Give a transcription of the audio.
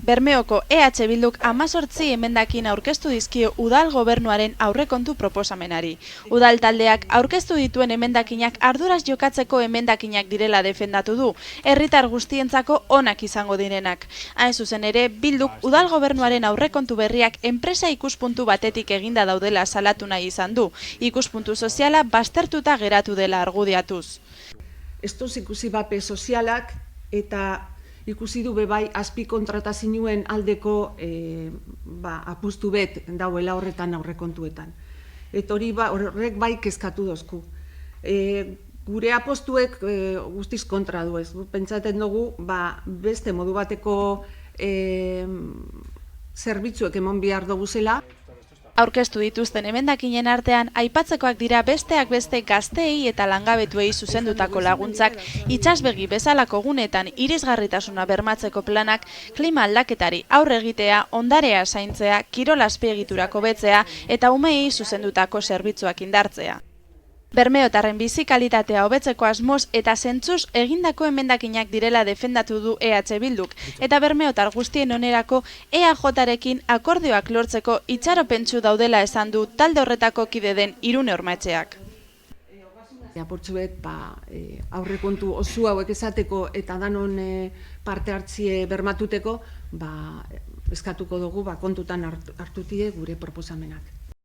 Bermeoko EH Bilduk 18 emendakin aurkeztu dizkio udal gobernuaren aurrekontu proposamenari. Udal taldeak aurkeztu dituen emendakinak arduraz jokatzeko emendakinak direla defendatu du, herritar guztientzako onak izango direnak. Hain zuzen ere, Bilduk udal gobernuaren aurrekontu berriak enpresa ikuspuntu batetik eginda daudela salatu nahi izan du, ikuspuntu soziala baztertuta geratu dela argudiatuz. Estoz ikusi bape sozialak eta ikusi du bebai azpikontratazioen aldeko apustu bet dauela horretan aurrekontuetan. Eta horrek bai kezkatu dozku. Gure apostuek guztiz kontra du ez. Pentsaten dugu beste modu bateko zerbitzuek emon behar dugu zela. Aurkeztu dituzten emendakinen artean, aipatzekoak dira besteak beste gazteei eta langabetuei zuzendutako laguntzak, itsasbegi bezalako gunetan irisgarritasuna bermatzeko planak, klima aldaketari aurre egitea, ondarea zaintzea, kirol azpiegiturak hobetzea eta umeei zuzendutako zerbitzuak indartzea. Bermeotarren bizi kalitatea hobetzeko asmoz eta zentzuz egindako emendakinak direla defendatu du EH Bilduk, eta bermeotar guztien onerako EAJarekin akordioak lortzeko itxaropentsu daudela esan du talde horretako kide den Irune Ormaetxeak. Apurtzuet aurrekontu oso hauek esateko eta danon parte hartzie bermatuteko eskatuko dugu kontutan hartutie gure proposamenak.